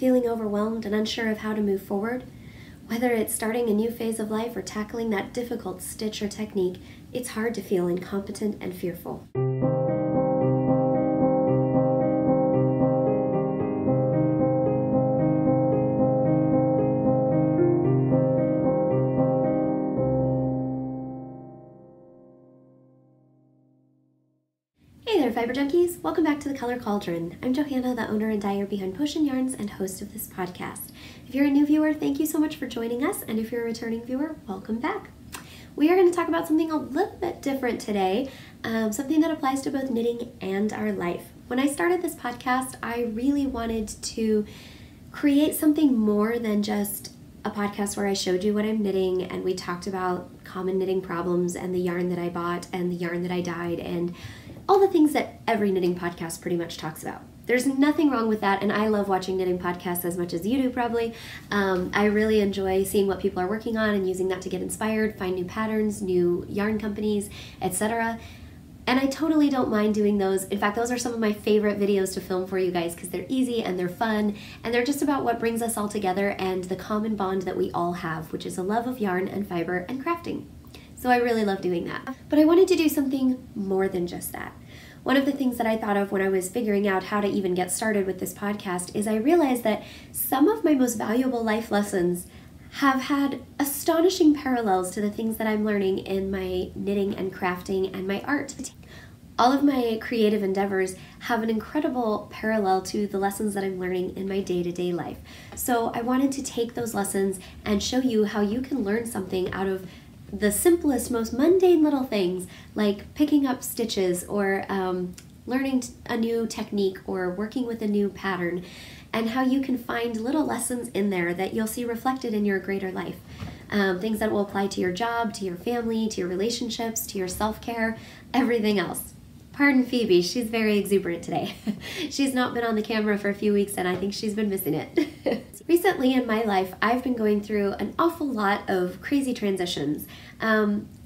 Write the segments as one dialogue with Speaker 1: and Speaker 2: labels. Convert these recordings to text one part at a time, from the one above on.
Speaker 1: feeling overwhelmed and unsure of how to move forward? Whether it's starting a new phase of life or tackling that difficult stitch or technique, it's hard to feel incompetent and fearful. Hey there, Fiber Junkies! Welcome back to the Color Cauldron. I'm Johanna, the owner and dyer behind Potion Yarns and host of this podcast. If you're a new viewer, thank you so much for joining us, and if you're a returning viewer, welcome back. We are going to talk about something a little bit different today, something that applies to both knitting and our life. When I started this podcast, I really wanted to create something more than just a podcast where I showed you what I'm knitting and we talked about common knitting problems and the yarn that I bought and the yarn that I dyed and all the things that every knitting podcast pretty much talks about. There's nothing wrong with that, and I love watching knitting podcasts as much as you do probably. I really enjoy seeing what people are working on and using that to get inspired, find new patterns, new yarn companies, etc. And I totally don't mind doing those. In fact, those are some of my favorite videos to film for you guys because they're easy and they're fun, and they're just about what brings us all together and the common bond that we all have, which is a love of yarn and fiber and crafting. So I really love doing that. But I wanted to do something more than just that. One of the things that I thought of when I was figuring out how to even get started with this podcast is I realized that some of my most valuable life lessons have had astonishing parallels to the things that I'm learning in my knitting and crafting and my art. All of my creative endeavors have an incredible parallel to the lessons that I'm learning in my day-to-day life. So I wanted to take those lessons and show you how you can learn something out of the simplest, most mundane little things like picking up stitches or learning a new technique or working with a new pattern, and how you can find little lessons in there that you'll see reflected in your greater life. Things that will apply to your job, to your family, to your relationships, to your self-care, everything else. Pardon Phoebe, she's very exuberant today. She's not been on the camera for a few weeks and I think she's been missing it. Recently in my life, I've been going through an awful lot of crazy transitions,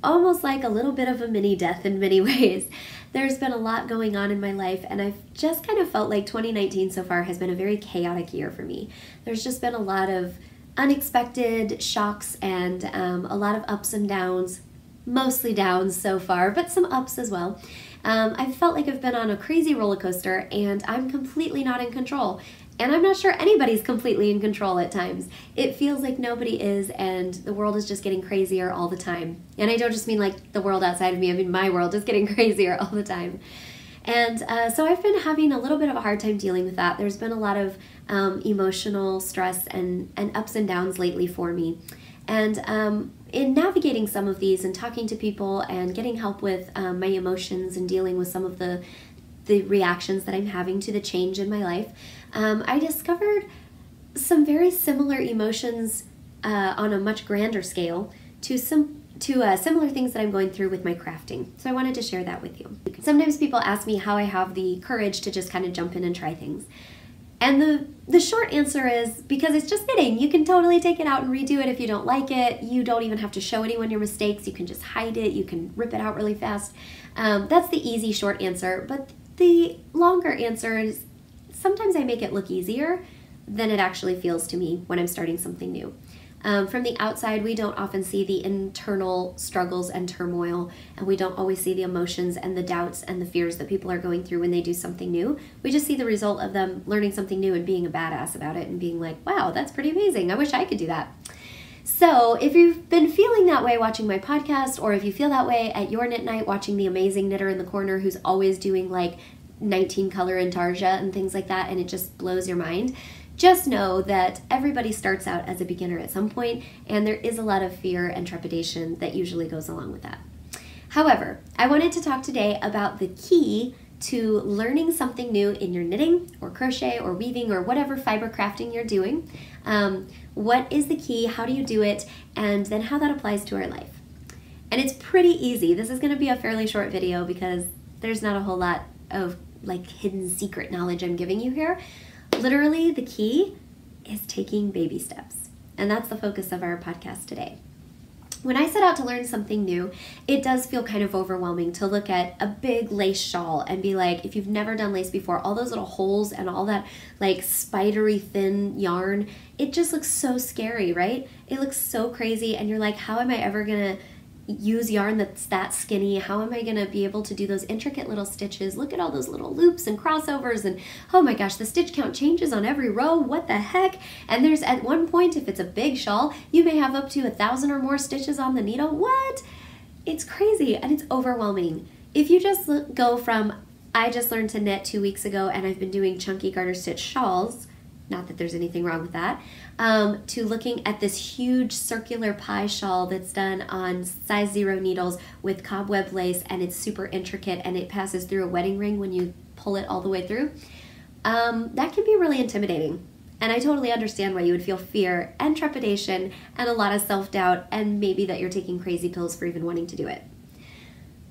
Speaker 1: almost like a little bit of a mini death in many ways. There's been a lot going on in my life, and I've just kind of felt like 2019 so far has been a very chaotic year for me. There's just been a lot of unexpected shocks and a lot of ups and downs, mostly downs so far, but some ups as well. I felt like I've been on a crazy roller coaster and I'm completely not in control. And I'm not sure anybody's completely in control at times. It feels like nobody is, and the world is just getting crazier all the time. And I don't just mean like the world outside of me, I mean my world is getting crazier all the time. And so I've been having a little bit of a hard time dealing with that. There's been a lot of emotional stress and ups and downs lately for me. And in navigating some of these and talking to people and getting help with my emotions and dealing with some of the reactions that I'm having to the change in my life, I discovered some very similar emotions on a much grander scale to similar things that I'm going through with my crafting. So I wanted to share that with you. Sometimes people ask me how I have the courage to just kind of jump in and try things. And the short answer is because it's just knitting. You can totally take it out and redo it if you don't like it. You don't even have to show anyone your mistakes. You can just hide it. You can rip it out really fast. That's the easy short answer. But the longer answer is sometimes I make it look easier than it actually feels to me when I'm starting something new. From the outside, we don't often see the internal struggles and turmoil, and we don't always see the emotions and the doubts and the fears that people are going through when they do something new. We just see the result of them learning something new and being a badass about it and being like, wow, that's pretty amazing. I wish I could do that. So if you've been feeling that way watching my podcast, or if you feel that way at your knit night watching the amazing knitter in the corner who's always doing like 19 color intarsia and things like that, and it just blows your mind, just know that everybody starts out as a beginner at some point, and there is a lot of fear and trepidation that usually goes along with that. However, I wanted to talk today about the key to learning something new in your knitting or crochet or weaving or whatever fiber crafting you're doing. What is the key? How do you do it? And then how that applies to our life. And it's pretty easy. This is going to be a fairly short video because there's not a whole lot of like hidden secret knowledge I'm giving you here. Literally, the key is taking baby steps. And that's the focus of our podcast today. When I set out to learn something new, it does feel kind of overwhelming to look at a big lace shawl and be like, if you've never done lace before, all those little holes and all that like spidery thin yarn, it just looks so scary, right? It looks so crazy, and you're like, how am I ever gonna use yarn that's that skinny? How am I gonna be able to do those intricate little stitches? Look at all those little loops and crossovers, and oh my gosh, the stitch count changes on every row. What the heck? And there's at one point, if it's a big shawl, you may have up to 1,000 or more stitches on the needle. What? It's crazy and it's overwhelming. If you just go from, I just learned to knit 2 weeks ago and I've been doing chunky garter stitch shawls, not that there's anything wrong with that, to looking at this huge circular pie shawl that's done on size 0 needles with cobweb lace, and it's super intricate and it passes through a wedding ring when you pull it all the way through, that can be really intimidating. And I totally understand why you would feel fear and trepidation and a lot of self-doubt, and maybe that you're taking crazy pills for even wanting to do it.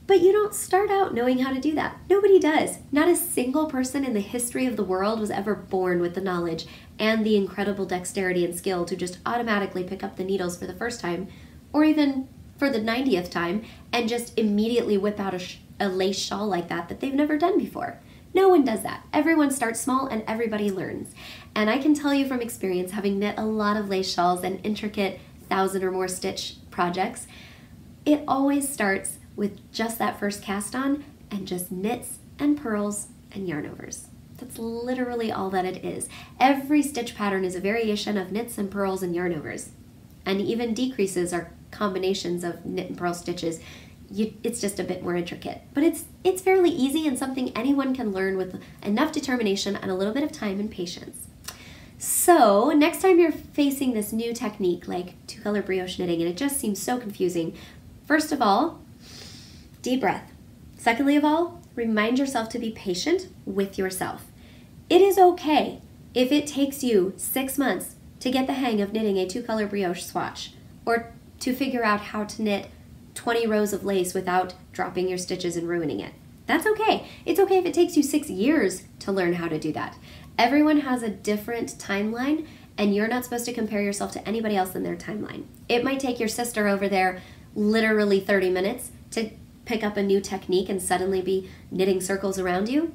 Speaker 1: But you don't start out knowing how to do that. Nobody does. Not a single person in the history of the world was ever born with the knowledge and the incredible dexterity and skill to just automatically pick up the needles for the first time, or even for the 90th time, and just immediately whip out a lace shawl like that they've never done before. No one does that. Everyone starts small and everybody learns. And I can tell you from experience, having knit a lot of lace shawls and intricate 1,000 or more stitch projects, it always starts with just that first cast on and just knits and purls and yarn overs. That's literally all that it is. Every stitch pattern is a variation of knits and purls and yarn overs. And even decreases are combinations of knit and purl stitches. It's just a bit more intricate. But it's fairly easy and something anyone can learn with enough determination and a little bit of time and patience. So next time you're facing this new technique like two-color brioche knitting and it just seems so confusing, first of all, deep breath. Secondly of all, remind yourself to be patient with yourself. It is okay if it takes you 6 months to get the hang of knitting a two-color brioche swatch, or to figure out how to knit 20 rows of lace without dropping your stitches and ruining it. That's okay. It's okay if it takes you 6 years to learn how to do that. Everyone has a different timeline, and you're not supposed to compare yourself to anybody else in their timeline. It might take your sister over there literally 30 minutes to pick up a new technique and suddenly be knitting circles around you.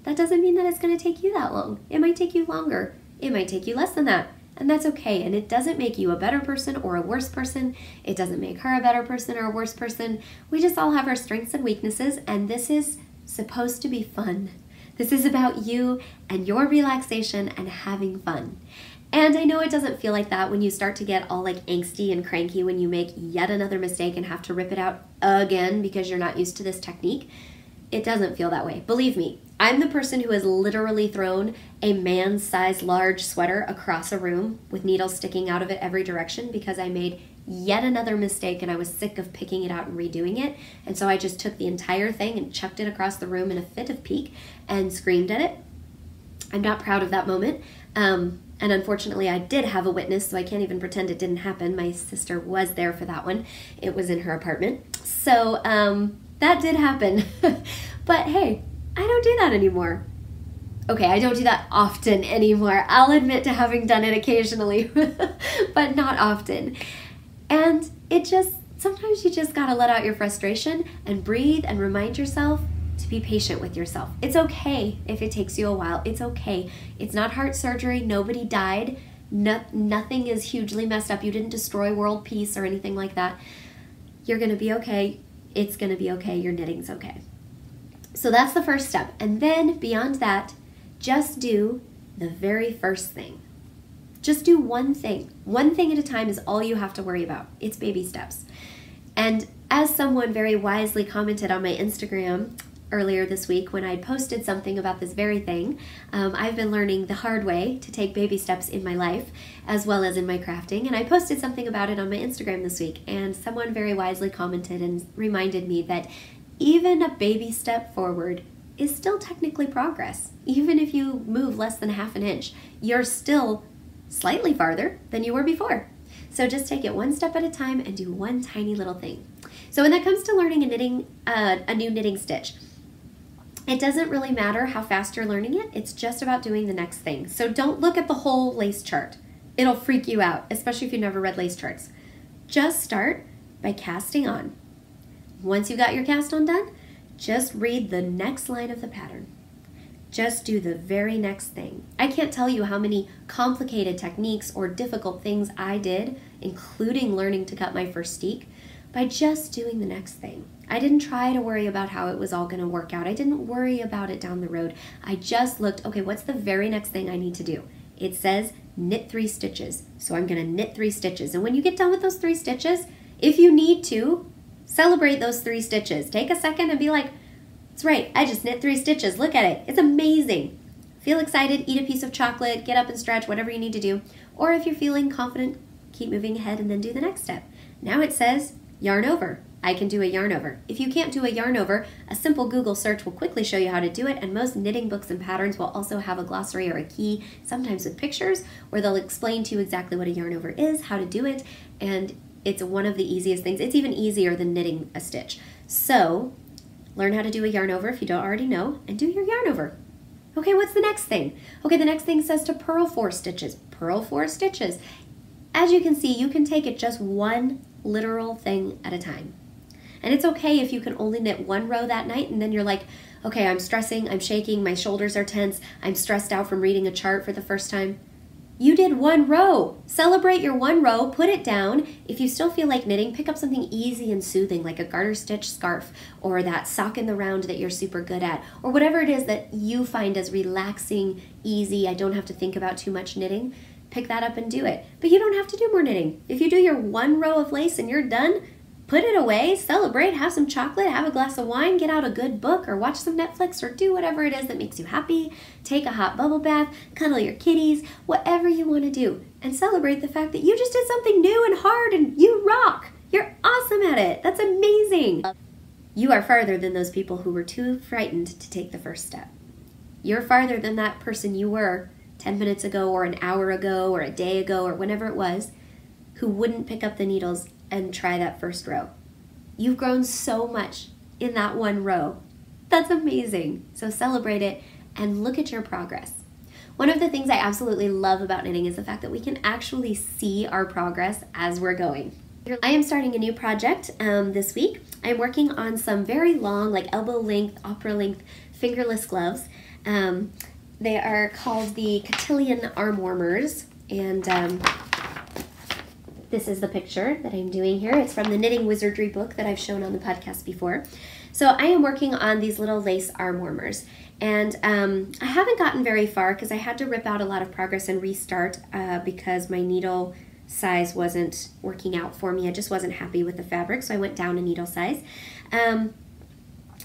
Speaker 1: That doesn't mean that it's going to take you that long. It might take you longer. It might take you less than that. And that's okay. And it doesn't make you a better person or a worse person. It doesn't make her a better person or a worse person. We just all have our strengths and weaknesses, and this is supposed to be fun. This is about you and your relaxation and having fun. And I know it doesn't feel like that when you start to get all like angsty and cranky when you make yet another mistake and have to rip it out again because you're not used to this technique. It doesn't feel that way. Believe me, I'm the person who has literally thrown a man-sized large sweater across a room with needles sticking out of it every direction because I made yet another mistake and I was sick of picking it out and redoing it. And so I just took the entire thing and chucked it across the room in a fit of pique and screamed at it. I'm not proud of that moment. And unfortunately, I did have a witness, so I can't even pretend it didn't happen. My sister was there for that one. It was in her apartment. So that did happen. But hey, I don't do that anymore. Okay, I don't do that often anymore. I'll admit to having done it occasionally, but not often. And sometimes you just gotta let out your frustration and breathe and remind yourself to be patient with yourself. It's okay if it takes you a while. It's okay. It's not heart surgery. Nobody died. Nothing is hugely messed up. You didn't destroy world peace or anything like that. You're gonna be okay. It's gonna be okay. Your knitting's okay. So that's the first step. And then beyond that, just do the very first thing. Just do one thing. One thing at a time is all you have to worry about. It's baby steps. And as someone very wisely commented on my Instagram earlier this week when I posted something about this very thing, I've been learning the hard way to take baby steps in my life as well as in my crafting, and I posted something about it on my Instagram this week, and someone very wisely commented and reminded me that even a baby step forward is still technically progress. Even if you move less than half an inch, you're still slightly farther than you were before. So just take it one step at a time and do one tiny little thing. So when that comes to learning a new knitting stitch, it doesn't really matter how fast you're learning it. It's just about doing the next thing. So don't look at the whole lace chart. It'll freak you out, especially if you've never read lace charts. Just start by casting on. Once you got your cast on done, just read the next line of the pattern. Just do the very next thing. I can't tell you how many complicated techniques or difficult things I did, including learning to cut my first steek, by just doing the next thing. I didn't try to worry about how it was all going to work out. I didn't worry about it down the road. I just looked, okay, what's the very next thing I need to do? It says knit 3 stitches. So I'm going to knit 3 stitches. And when you get done with those 3 stitches, if you need to, celebrate those 3 stitches. Take a second and be like, that's right, I just knit 3 stitches. Look at it. It's amazing. Feel excited, eat a piece of chocolate, get up and stretch, whatever you need to do. Or if you're feeling confident, keep moving ahead and then do the next step. Now it says yarn over. I can do a yarn over. If you can't do a yarn over, a simple Google search will quickly show you how to do it, and most knitting books and patterns will also have a glossary or a key, sometimes with pictures, where they'll explain to you exactly what a yarn over is, how to do it, and it's one of the easiest things. It's even easier than knitting a stitch. So learn how to do a yarn over if you don't already know, and do your yarn over. Okay, what's the next thing? Okay, the next thing says to purl 4 stitches. Purl 4 stitches. As you can see, you can take it just one literal thing at a time. And it's okay if you can only knit 1 row that night and then you're like, okay, I'm stressing, I'm shaking, my shoulders are tense, I'm stressed out from reading a chart for the first time. You did 1 row. Celebrate your 1 row, put it down. If you still feel like knitting, pick up something easy and soothing like a garter stitch scarf or that sock in the round that you're super good at, or whatever it is that you find as relaxing, easy, I don't have to think about too much knitting. Pick that up and do it. But you don't have to do more knitting. If you do your 1 row of lace and you're done, put it away, celebrate, have some chocolate, have a glass of wine, get out a good book or watch some Netflix or do whatever it is that makes you happy. Take a hot bubble bath, cuddle your kitties, whatever you want to do. And celebrate the fact that you just did something new and hard and you rock. You're awesome at it. That's amazing. You are farther than those people who were too frightened to take the first step. You're farther than that person you were 10 minutes ago or an hour ago or a day ago or whenever it was who wouldn't pick up the needles and try that first row. You've grown so much in that 1 row. That's amazing. So celebrate it and look at your progress. One of the things I absolutely love about knitting is the fact that we can actually see our progress as we're going. I am starting a new project this week. I'm working on some very long, like elbow length, opera length, fingerless gloves. They are called the Cotillion Arm Warmers, and this is the picture that I'm doing here. It's from the Knitting Wizardry book that I've shown on the podcast before. So I am working on these little lace arm warmers, and I haven't gotten very far because I had to rip out a lot of progress and restart because my needle size wasn't working out for me. I just wasn't happy with the fabric, so I went down a needle size.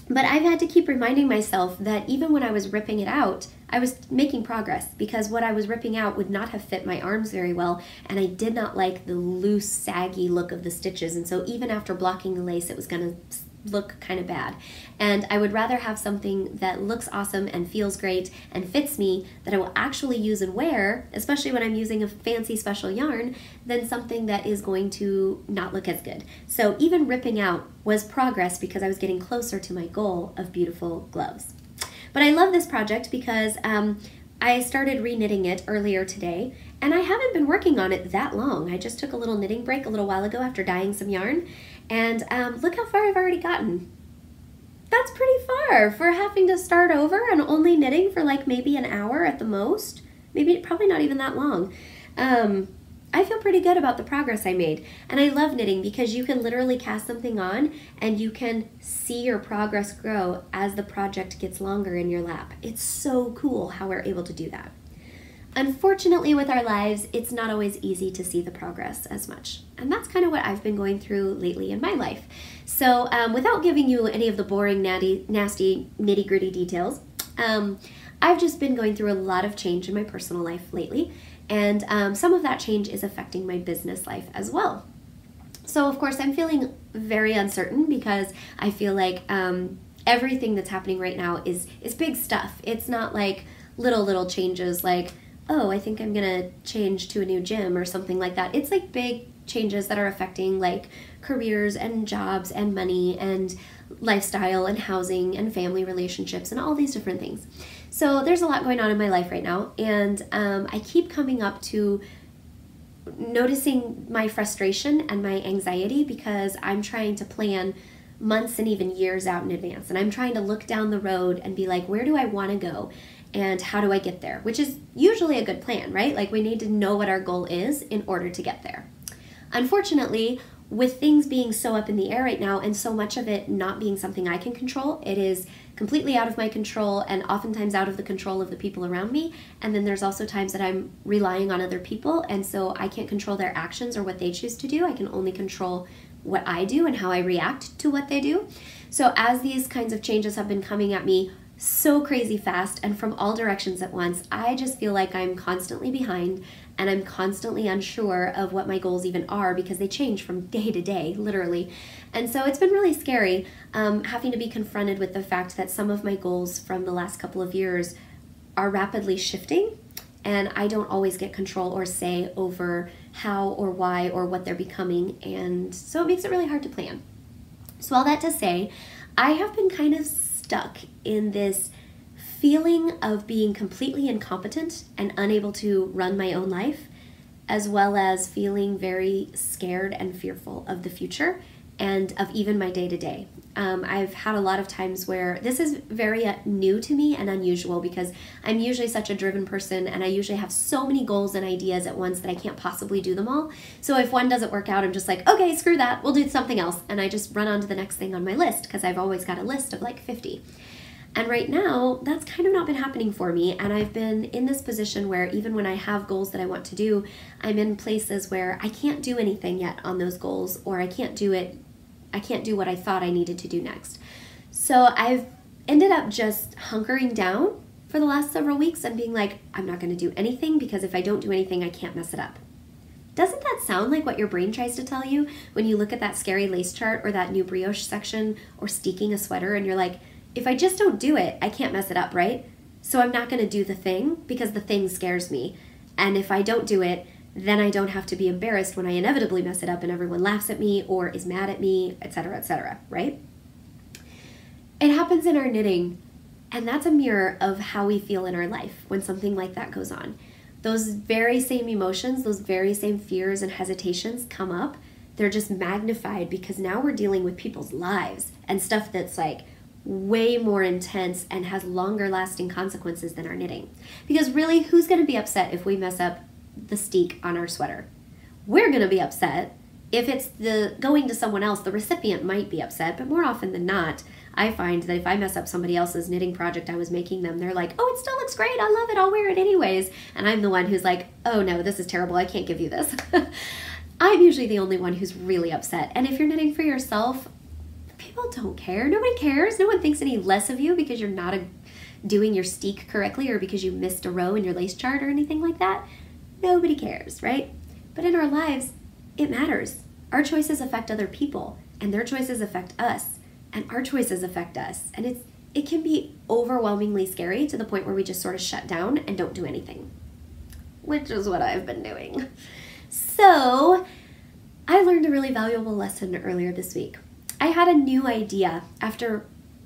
Speaker 1: But I've had to keep reminding myself that even when I was ripping it out, I was making progress because what I was ripping out would not have fit my arms very well, and I did not like the loose, saggy look of the stitches, and so even after blocking the lace, it was going to look kind of bad. And I would rather have something that looks awesome and feels great and fits me that I will actually use and wear, especially when I'm using a fancy special yarn, than something that is going to not look as good. So even ripping out was progress because I was getting closer to my goal of beautiful gloves. But I love this project because I started re-knitting it earlier today, and I haven't been working on it that long. I just took a little knitting break a little while ago after dyeing some yarn, and look how far I've already gotten. That's pretty far for having to start over and only knitting for like maybe an hour at the most. Probably not even that long. I feel pretty good about the progress I made, and I love knitting because you can literally cast something on and you can see your progress grow as the project gets longer in your lap. It's so cool how we're able to do that. Unfortunately, with our lives, it's not always easy to see the progress as much, and that's kind of what I've been going through lately in my life. So without giving you any of the boring, nasty, nitty-gritty details, I've just been going through a lot of change in my personal life lately, and some of that change is affecting my business life as well. So of course I'm feeling very uncertain because I feel like everything that's happening right now is big stuff. It's not like little changes like, oh, I think I'm gonna change to a new gym or something like that. It's like big changes that are affecting like careers and jobs and money and lifestyle and housing and family relationships and all these different things. So there's a lot going on in my life right now, and I keep coming up to noticing my frustration and my anxiety because I'm trying to plan months and even years out in advance. And I'm trying to look down the road and be like, where do I want to go? And how do I get there? Which is usually a good plan, right? Like we need to know what our goal is in order to get there. Unfortunately, with things being so up in the air right now and so much of it not being something I can control, it is completely out of my control and oftentimes out of the control of the people around me. And then there's also times that I'm relying on other people, and so I can't control their actions or what they choose to do. I can only control what I do and how I react to what they do. So as these kinds of changes have been coming at me so crazy fast and from all directions at once, I just feel like I'm constantly behind and I'm constantly unsure of what my goals even are because they change from day to day, literally. And so it's been really scary having to be confronted with the fact that some of my goals from the last couple of years are rapidly shifting, and I don't always get control or say over how or why or what they're becoming, and so it makes it really hard to plan. So all that to say, I have been kind of stuck in this feeling of being completely incompetent and unable to run my own life, as well as feeling very scared and fearful of the future and of even my day-to-day. I've had a lot of times where this is very new to me and unusual because I'm usually such a driven person and I usually have so many goals and ideas at once that I can't possibly do them all. So if one doesn't work out, I'm just like, okay, screw that, we'll do something else. And I just run on to the next thing on my list because I've always got a list of like 50. And right now, that's kind of not been happening for me. And I've been in this position where even when I have goals that I want to do, I'm in places where I can't do anything yet on those goals, or I can't do what I thought I needed to do next. So I've ended up just hunkering down for the last several weeks and being like, I'm not going to do anything because if I don't do anything, I can't mess it up. Doesn't that sound like what your brain tries to tell you when you look at that scary lace chart or that new brioche section or steeking a sweater and you're like, if I just don't do it, I can't mess it up, right? So I'm not going to do the thing because the thing scares me. And if I don't do it, then I don't have to be embarrassed when I inevitably mess it up and everyone laughs at me or is mad at me, etc., right? It happens in our knitting, and that's a mirror of how we feel in our life when something like that goes on. Those very same emotions, those very same fears and hesitations come up. They're just magnified because now we're dealing with people's lives and stuff that's like way more intense and has longer lasting consequences than our knitting. Because really, who's going to be upset if we mess up the steek on our sweater? We're going to be upset. If it's going to someone else, the recipient might be upset, but more often than not, I find that if I mess up somebody else's knitting project I was making them, they're like, oh, it still looks great, I love it, I'll wear it anyways. And I'm the one who's like, oh no, this is terrible, I can't give you this. I'm usually the only one who's really upset. And if you're knitting for yourself, people don't care. Nobody cares. No one thinks any less of you because you're not doing your steek correctly or because you missed a row in your lace chart or anything like that. Nobody cares, right? But in our lives, it matters. Our choices affect other people, and their choices affect us, and our choices affect us. And it can be overwhelmingly scary to the point where we just sort of shut down and don't do anything, which is what I've been doing. So I learned a really valuable lesson earlier this week. I had a new idea after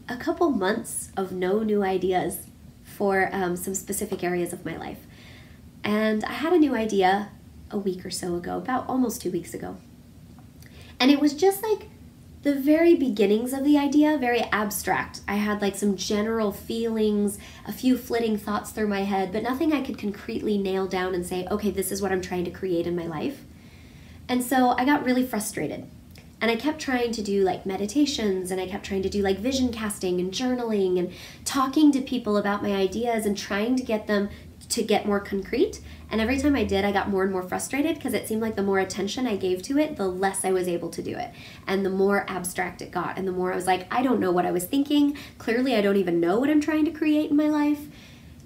Speaker 1: a couple months of no new ideas for some specific areas of my life. And I had a new idea a week or so ago, about almost 2 weeks ago. And it was just like the very beginnings of the idea, very abstract. I had like some general feelings, a few flitting thoughts through my head, but nothing I could concretely nail down and say, okay, this is what I'm trying to create in my life. And so I got really frustrated. And I kept trying to do like meditations, and I kept trying to do like vision casting and journaling and talking to people about my ideas and trying to get them to get more concrete. And every time I did, I got more and more frustrated because it seemed like the more attention I gave to it, the less I was able to do it. And the more abstract it got. And the more I was like, I don't know what I was thinking. Clearly, I don't even know what I'm trying to create in my life.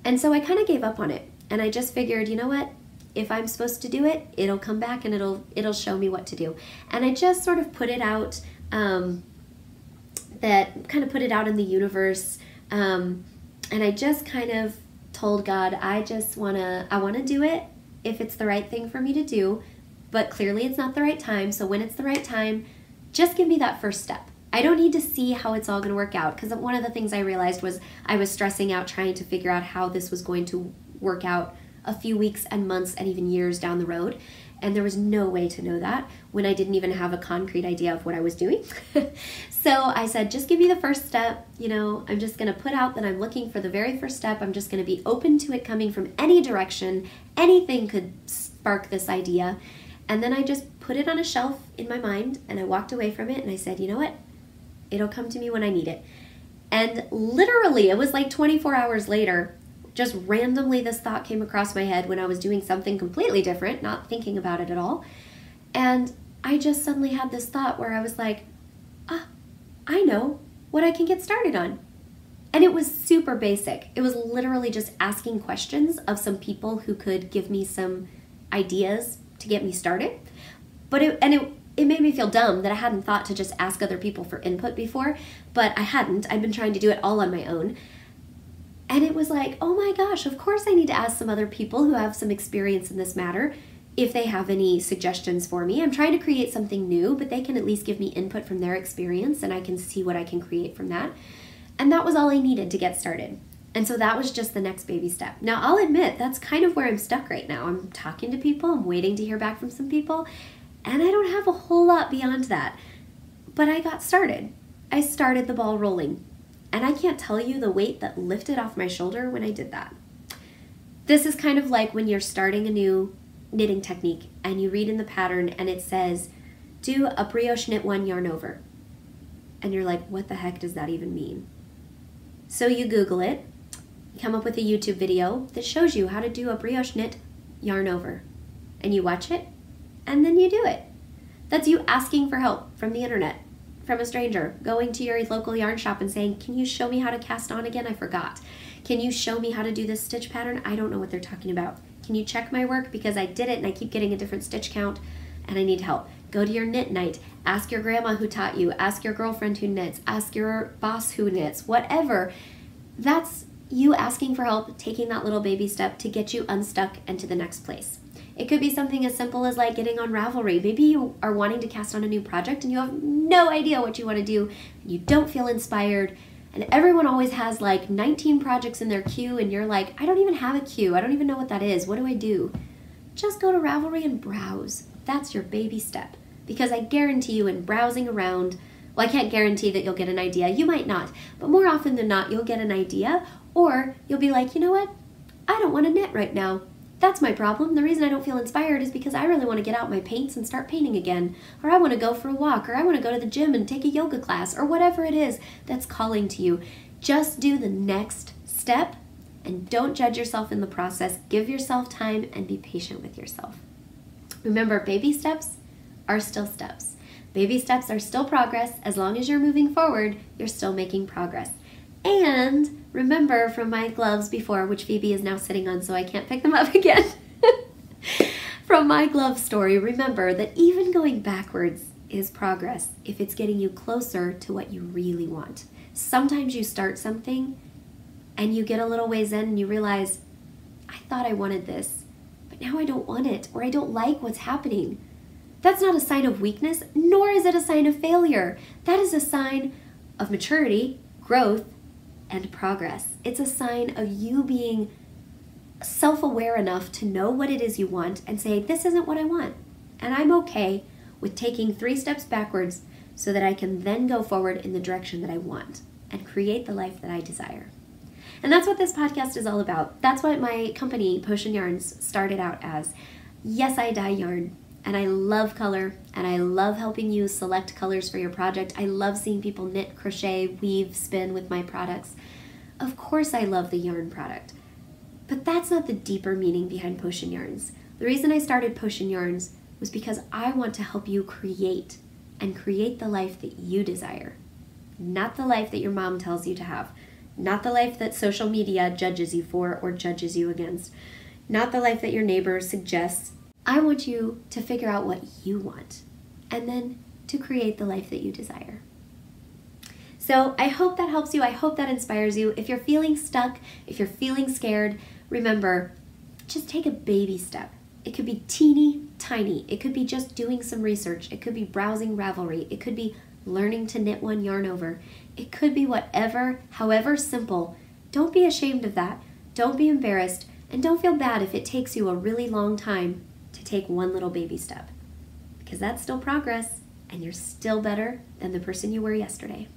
Speaker 1: And so I kind of gave up on it. And I just figured, you know what? If I'm supposed to do it, it'll come back and it'll show me what to do. And I just sort of put it out, in the universe. And I just kind of told God, I want to do it if it's the right thing for me to do, but clearly it's not the right time. So when it's the right time, just give me that first step. I don't need to see how it's all going to work out, because one of the things I realized was I was stressing out trying to figure out how this was going to work out a few weeks and months and even years down the road. And there was no way to know that when I didn't even have a concrete idea of what I was doing. So I said, just give me the first step. I'm just going to put out that I'm looking for the very first step. I'm just going to be open to it coming from any direction. Anything could spark this idea. And then I just put it on a shelf in my mind and I walked away from it and I said, you know what? It'll come to me when I need it. And literally, it was like 24 hours later, just randomly this thought came across my head when I was doing something completely different, not thinking about it at all. And I just suddenly had this thought where I was like, I know what I can get started on. And it was super basic. It was literally just asking questions of some people who could give me some ideas to get me started. But it made me feel dumb that I hadn't thought to just ask other people for input before, but I hadn't. I'd been trying to do it all on my own. And it was like, oh my gosh, of course I need to ask some other people who have some experience in this matter if they have any suggestions for me. I'm trying to create something new, but they can at least give me input from their experience and I can see what I can create from that. And that was all I needed to get started. And so that was just the next baby step. Now, I'll admit that's kind of where I'm stuck right now. I'm talking to people, I'm waiting to hear back from some people, and I don't have a whole lot beyond that. But I got started. I started the ball rolling. And I can't tell you the weight that lifted off my shoulder when I did that. This is kind of like when you're starting a new knitting technique and you read in the pattern and it says, do a brioche knit 1 yarn over. And you're like, what the heck does that even mean? So you Google it, you come up with a YouTube video that shows you how to do a brioche knit yarn over. And you watch it, and then you do it. That's you asking for help from the internet, from a stranger, going to your local yarn shop and saying, can you show me how to cast on again? I forgot. Can you show me how to do this stitch pattern? I don't know what they're talking about. Can you check my work? Because I did it and I keep getting a different stitch count and I need help. Go to your knit night. Ask your grandma who taught you. Ask your girlfriend who knits. Ask your boss who knits. Whatever. That's you asking for help, taking that little baby step to get you unstuck and to the next place. It could be something as simple as like getting on Ravelry. Maybe you are wanting to cast on a new project and you have no idea what you want to do. And you don't feel inspired. And everyone always has like 19 projects in their queue and you're like, I don't even have a queue. I don't even know what that is. What do I do? Just go to Ravelry and browse. That's your baby step. Because I guarantee you in browsing around, well, I can't guarantee that you'll get an idea. You might not. But more often than not, you'll get an idea or you'll be like, you know what? I don't want to knit right now. That's my problem. The reason I don't feel inspired is because I really want to get out my paints and start painting again. Or I want to go for a walk. Or I want to go to the gym and take a yoga class. Or whatever it is that's calling to you. Just do the next step and don't judge yourself in the process. Give yourself time and be patient with yourself. Remember, baby steps are still steps. Baby steps are still progress. As long as you're moving forward, you're still making progress. And remember from my gloves before, which Phoebe is now sitting on so I can't pick them up again. From my glove story, remember that even going backwards is progress if it's getting you closer to what you really want. Sometimes you start something and you get a little ways in and you realize, I thought I wanted this, but now I don't want it, or I don't like what's happening. That's not a sign of weakness, nor is it a sign of failure. That is a sign of maturity, growth, and progress. It's a sign of you being self-aware enough to know what it is you want and say, this isn't what I want. And I'm okay with taking 3 steps backwards so that I can then go forward in the direction that I want and create the life that I desire. And that's what this podcast is all about. That's what my company, Potion Yarns, started out as. Yes, I dye yarn. And I love color, and I love helping you select colors for your project. I love seeing people knit, crochet, weave, spin with my products. Of course I love the yarn product, but that's not the deeper meaning behind Potion Yarns. The reason I started Potion Yarns was because I want to help you create the life that you desire. Not the life that your mom tells you to have. Not the life that social media judges you for or judges you against. Not the life that your neighbor suggests. I want you to figure out what you want and then to create the life that you desire. So I hope that helps you. I hope that inspires you. If you're feeling stuck, if you're feeling scared, remember, just take a baby step. It could be teeny tiny. It could be just doing some research. It could be browsing Ravelry. It could be learning to knit 1 yarn over. It could be whatever, however simple. Don't be ashamed of that. Don't be embarrassed. And don't feel bad if it takes you a really long time to take one little baby step, because that's still progress and you're still better than the person you were yesterday.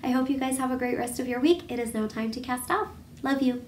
Speaker 1: I hope you guys have a great rest of your week. It is now time to cast off. Love you.